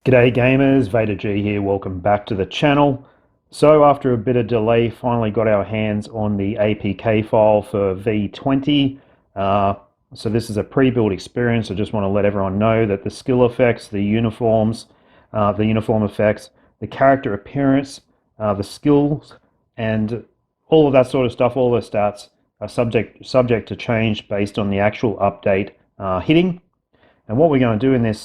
G'day gamers, Vader G here, welcome back to the channel. So after a bit of delay, finally got our hands on the APK file for V20. So this is a pre-built experience. I just want to let everyone know that the skill effects, the uniforms, the uniform effects, the character appearance, the skills, and all of that sort of stuff, all the stats are subject to change based on the actual update hitting. And what we're going to do in this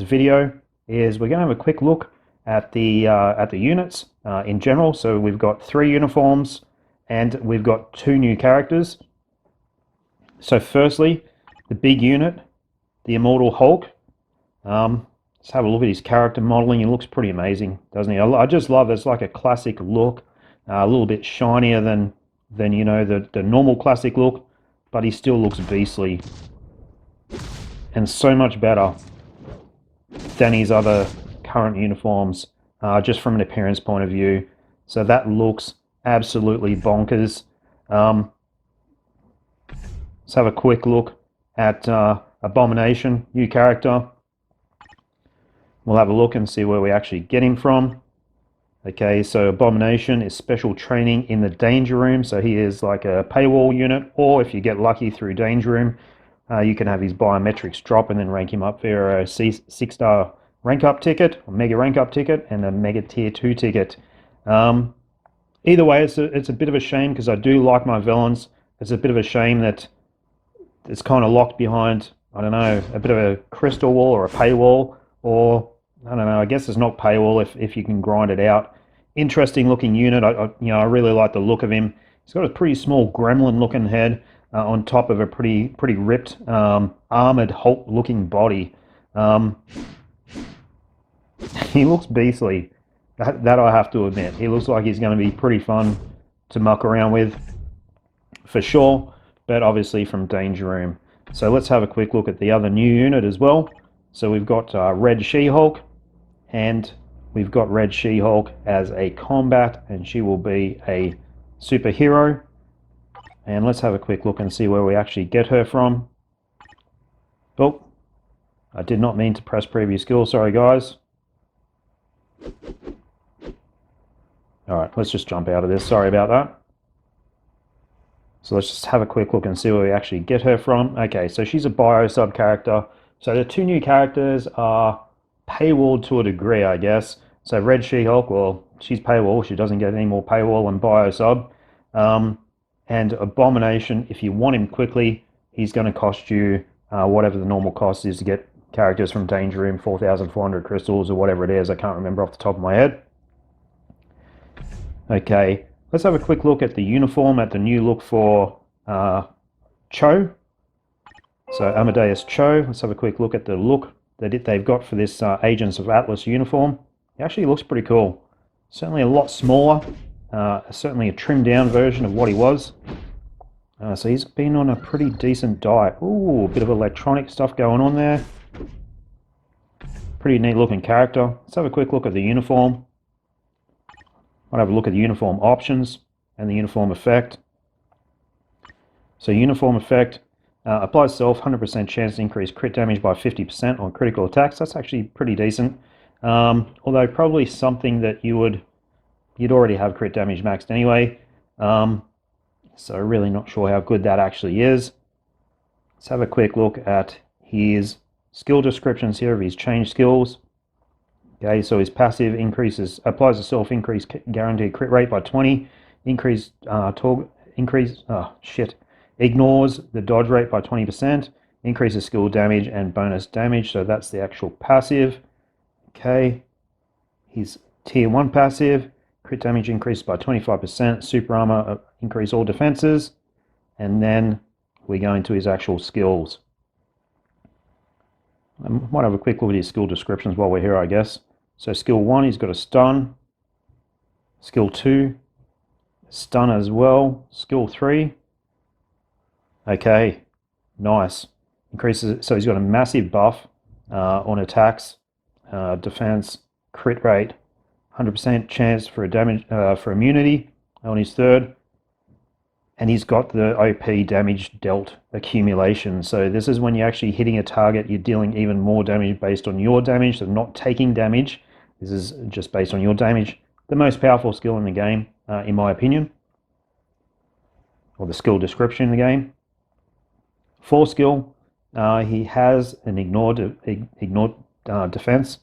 video is we're going to have a quick look at the units in general. So we've got 3 uniforms and we've got 2 new characters. So firstly, the big unit, the Immortal Hulk. Let's have a look at his character modeling. He looks pretty amazing, doesn't he? I just love it. It's like a classic look, a little bit shinier than the normal classic look, but he still looks beastly and so much better than his other current uniforms, just from an appearance point of view. So that looks absolutely bonkers. Let's have a quick look at Abomination, new character. We'll have a look and see where we actually get him from. Okay, so Abomination is special training in the Danger Room. So he is like a paywall unit, or if you get lucky through Danger Room, you can have his biometrics drop and then rank him up for a 6-star rank up ticket, or mega rank up ticket, and a mega tier 2 ticket. Either way, it's a bit of a shame because I do like my villains. It's a bit of a shame that it's kind of locked behind, I don't know, a bit of a crystal wall or a paywall, or I don't know, I guess it's not paywall if you can grind it out. Interesting looking unit. I really like the look of him. He's got a pretty small gremlin looking head on top of a pretty ripped armored Hulk looking body. He looks beastly. That I have to admit. He looks like he's going to be pretty fun to muck around with, for sure, but obviously from Danger Room. So let's have a quick look at the other new unit as well. So we've got Red She-Hulk, and we've got Red She-Hulk as a combat, and she will be a superhero. And let's have a quick look and see where we actually get her from. Oh, I did not mean to press preview skill, sorry guys. Alright, let's just jump out of this, sorry about that. So let's just have a quick look and see where we actually get her from. Okay, so she's a bio sub character. So the 2 new characters are paywalled to a degree, I guess. So Red She-Hulk, well, she's paywall. She doesn't get any more paywall than bio sub. And Abomination, if you want him quickly, he's going to cost you whatever the normal cost is to get characters from Danger Room, 4,400 crystals or whatever it is. I can't remember off the top of my head. Okay, let's have a quick look at the uniform, at the new look for Cho. So Amadeus Cho, let's have a quick look at the look that they've got for this Agents of Atlas uniform. It actually looks pretty cool. Certainly a lot smaller, certainly a trimmed down version of what he was. So he's been on a pretty decent diet. Ooh, a bit of electronic stuff going on there. Pretty neat looking character. Let's have a quick look at the uniform. I'll have a look at the uniform options and the uniform effect. So uniform effect applies self, 100% chance to increase crit damage by 50% on critical attacks. That's actually pretty decent. Although probably something that you'd already have crit damage maxed anyway. So really not sure how good that actually is. Let's have a quick look at his skill descriptions here of his change skills. Okay, so his passive applies a self increase guaranteed crit rate by 20, ignores the dodge rate by 20%, increases skill damage and bonus damage. So that's the actual passive. Okay, his tier 1 passive, crit damage increased by 25%, super armor increase all defenses, and then we go into his actual skills. I might have a quick look at his skill descriptions while we're here, I guess. So skill 1, he's got a stun. Skill 2, stun as well. Skill 3, okay, nice. Increases, so he's got a massive buff on attacks, defense, crit rate, 100% chance for a damage for immunity on his 3rd. And he's got the OP damage dealt accumulation. So this is when you're actually hitting a target, you're dealing even more damage based on your damage, so not taking damage. This is just based on your damage. The most powerful skill in the game, in my opinion, or the skill description in the game. 4 skill, he has an ignored defense.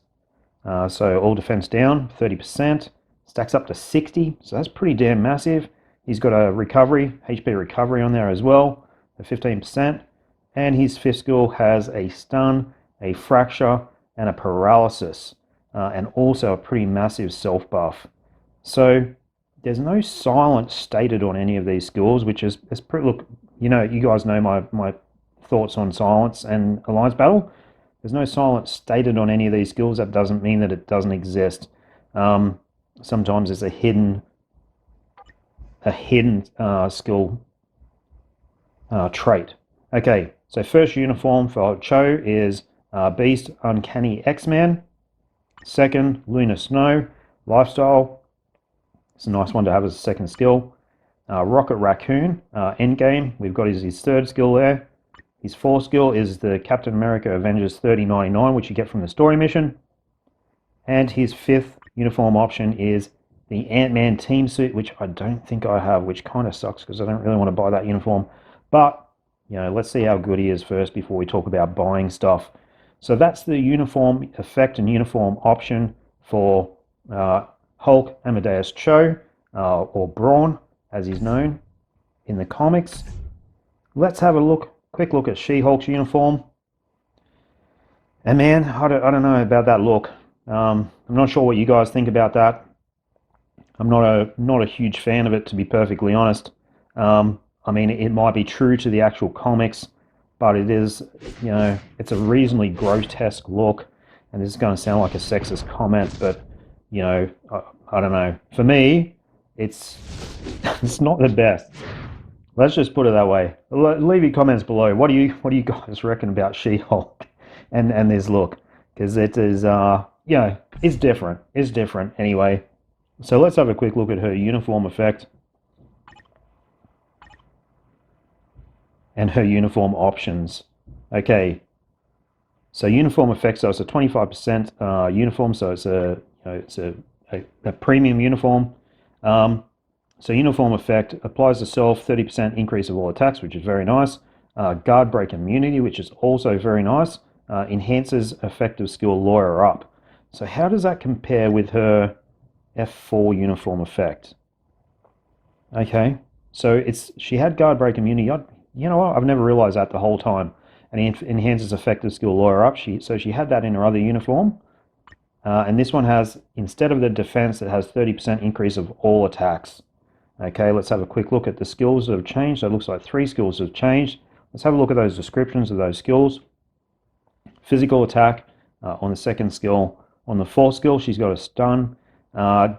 So all defense down, 30%. Stacks up to 60, so that's pretty damn massive. He's got a recovery, HP recovery on there as well, at 15%. And his 5th skill has a stun, a fracture, and a paralysis. And also a pretty massive self buff. So there's no silence stated on any of these skills, which is pretty, look, you guys know my thoughts on silence and alliance battle. There's no silence stated on any of these skills. That doesn't mean that it doesn't exist. Sometimes it's a hidden skill trait. Okay, so first uniform for Cho is Beast Uncanny X-Man. Second, Lunar Snow Lifestyle. It's a nice one to have as a second skill. Rocket Raccoon Endgame. We've got his 3rd skill there. His 4th skill is the Captain America Avengers 3099, which you get from the story mission. And his 5th uniform option is the Ant-Man team suit, which I don't think I have, which kind of sucks because I don't really want to buy that uniform. But, let's see how good he is first before we talk about buying stuff. So that's the uniform effect and uniform option for Hulk Amadeus Cho, or Brawn, as he's known in the comics. Let's have a quick look at She-Hulk's uniform. And man, I don't know about that look. I'm not sure what you guys think about that. I'm not a huge fan of it, to be perfectly honest. I mean, it might be true to the actual comics, but it is, it's a reasonably grotesque look. And this is going to sound like a sexist comment, but I don't know. For me, it's not the best. Let's just put it that way. Leave your comments below. What do you guys reckon about She-Hulk and this look? Because it is, it's different. It's different anyway. So let's have a quick look at her uniform effect and her uniform options. Okay. So uniform effect. So it's a 25% uniform. So it's a premium uniform. So uniform effect applies to self, 30% increase of all attacks, which is very nice. Guard break immunity, which is also very nice. Enhances effective skill lawyer up. So how does that compare with her F4 uniform effect? Okay, so she had guard break immunity. You know what? I've never realized that the whole time. And enhances effective skill lawyer up. So she had that in her other uniform. And this one has, instead of the defense, it has 30% increase of all attacks. Okay, let's have a quick look at the skills that have changed. So it looks like 3 skills have changed. Let's have a look at those descriptions of those skills. Physical attack on the 2nd skill. On the 4th skill, she's got a stun.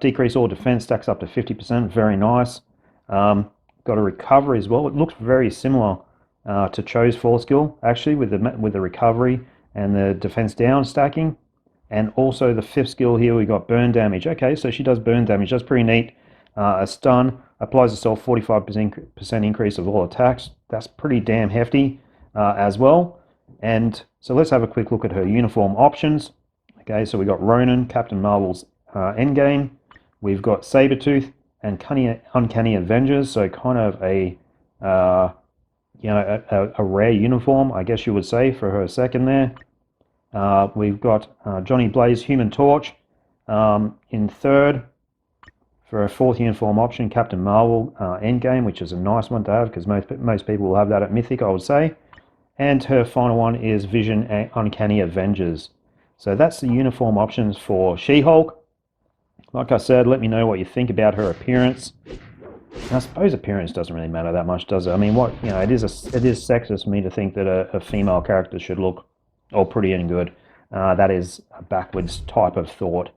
Decrease all defense, stacks up to 50%. Very nice. Got a recovery as well. It looks very similar to Cho's 4th skill, actually, with the recovery and the defense down stacking. And also the 5th skill here, we got burn damage. Okay, so she does burn damage. That's pretty neat. A stun applies itself 45% increase of all attacks. That's pretty damn hefty as well. And so let's have a quick look at her uniform options. Okay, so we got Ronan, Captain Marvel's Endgame. We've got Sabretooth and Uncanny Avengers. So kind of a rare uniform, I guess you would say, for her 2nd there. We've got Johnny Blaze, Human Torch in 3rd. For a 4th uniform option, Captain Marvel Endgame, which is a nice one to have because most people will have that at Mythic, I would say. And her final one is Vision Uncanny Avengers. So that's the uniform options for She-Hulk. Like I said, let me know what you think about her appearance. And I suppose appearance doesn't really matter that much, does it? I mean, it is sexist for me to think that a female character should look all pretty and good. That is a backwards type of thought,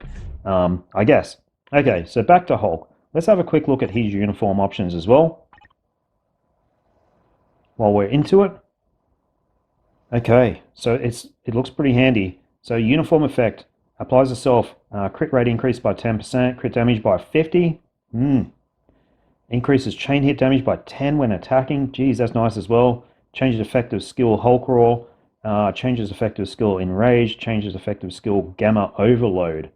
I guess. Okay, so back to Hulk. Let's have a quick look at his uniform options as well, while we're into it. Okay, so it looks pretty handy. So uniform effect applies itself. Crit rate increased by 10%, crit damage by 50. Increases chain hit damage by 10 when attacking. Geez, that's nice as well. Changes effective skill Hulk Roar. Changes effective skill Enrage. Changes effective skill Gamma Overload.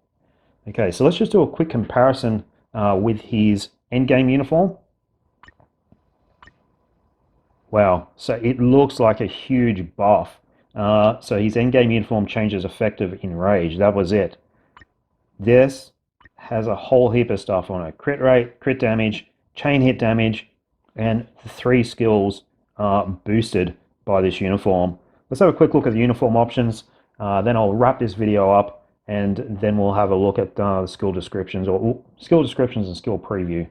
Okay, so let's just do a quick comparison with his endgame uniform. Wow, so it looks like a huge buff. So his endgame uniform changes effective Enrage. That was it. This has a whole heap of stuff on it. Crit rate, crit damage, chain hit damage, and the 3 skills are boosted by this uniform. Let's have a quick look at the uniform options. Then I'll wrap this video up, and then we'll have a look at the skill descriptions, or skill descriptions and skill preview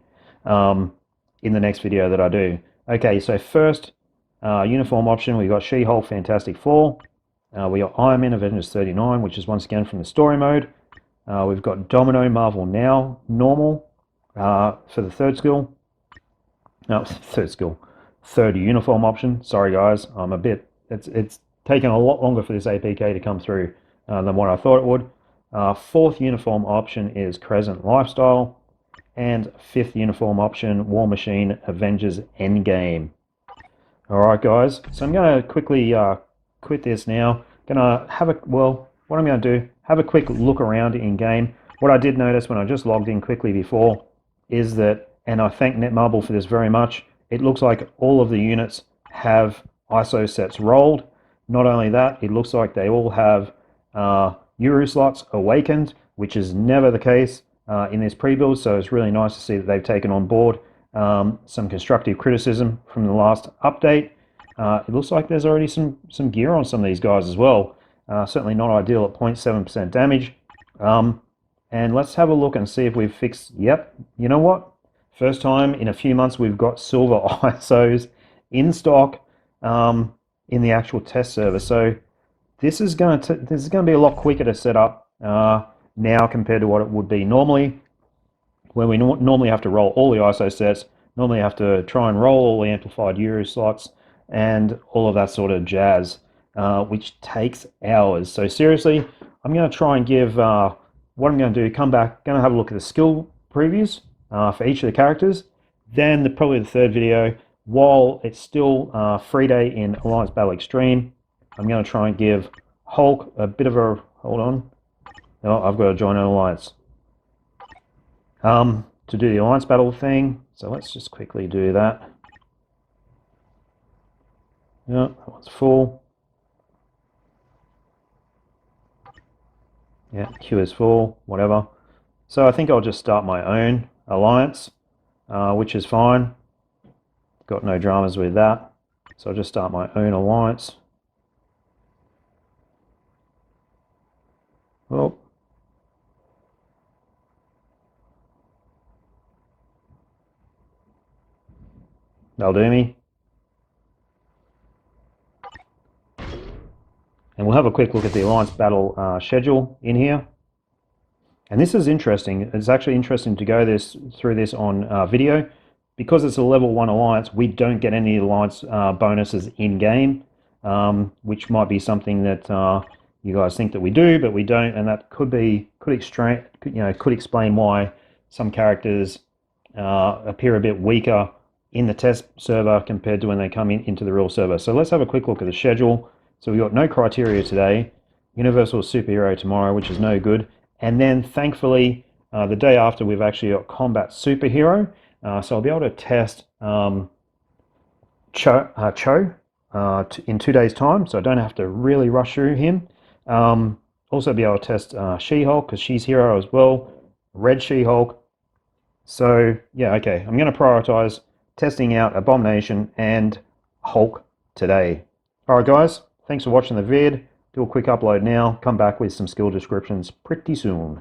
in the next video that I do. Okay, so first uniform option, we've got She-Hulk Fantastic Four. We got Iron Man Avengers 39, which is once again from the story mode. We've got Domino Marvel Now normal for the third skill. No, third uniform option. Sorry guys, I'm a bit. It's taken a lot longer for this APK to come through than what I thought it would. Fourth uniform option is Crescent Lifestyle, and fifth uniform option War Machine Avengers Endgame. All right, guys. So I'm going to quickly quit this now. Gonna have a what I'm going to do, have a quick look around in game. What I did notice when I just logged in quickly before is that, and I thank Netmarble for this very much, it looks like all of the units have ISO sets rolled. Not only that, it looks like they all have Uru slots awakened, which is never the case in this pre-build, so it's really nice to see that they've taken on board some constructive criticism from the last update. It looks like there's already some gear on some of these guys as well. Certainly not ideal at 0.7% damage. And let's have a look and see if we've fixed... Yep, you know what? First time in a few months we've got silver ISOs in stock in the actual test server. So this is going to be a lot quicker to set up now compared to what it would be normally, where we normally have to roll all the ISO sets, normally have to try and roll all the amplified Uru slots and all of that sort of jazz, which takes hours. So seriously, I'm going to try and give, what I'm going to do, come back, going to have a look at the skill previews for each of the characters, then probably the third video, while it's still free day in Alliance Battle Extreme, I'm going to try and give Hulk a bit of a, hold on, no, I've got to join an alliance. To do the alliance battle thing, so let's just quickly do that. Yeah, that one's full. Yeah, Q is full, whatever. So I think I'll just start my own alliance, which is fine. Got no dramas with that. So I'll just start my own alliance. Oh. They'll do me. And we'll have a quick look at the Alliance Battle schedule in here. And this is interesting. It's actually interesting to go through this on video. Because it's a level 1 Alliance, we don't get any Alliance bonuses in-game, which might be something that you guys think that we do, but we don't, and that could explain why some characters appear a bit weaker in the test server compared to when they come into the real server. So let's have a quick look at the schedule. So we've got no criteria today, Universal Superhero tomorrow, which is no good. And then thankfully, the day after, we've actually got Combat Superhero. So I'll be able to test Cho in 2 days' time, so I don't have to really rush through him. Also be able to test She-Hulk, because she's hero as well. Red She-Hulk. So yeah, okay, I'm going to prioritize testing out Abomination and Hulk today. Alright guys, thanks for watching the vid. Do a quick upload now, come back with some skill descriptions pretty soon.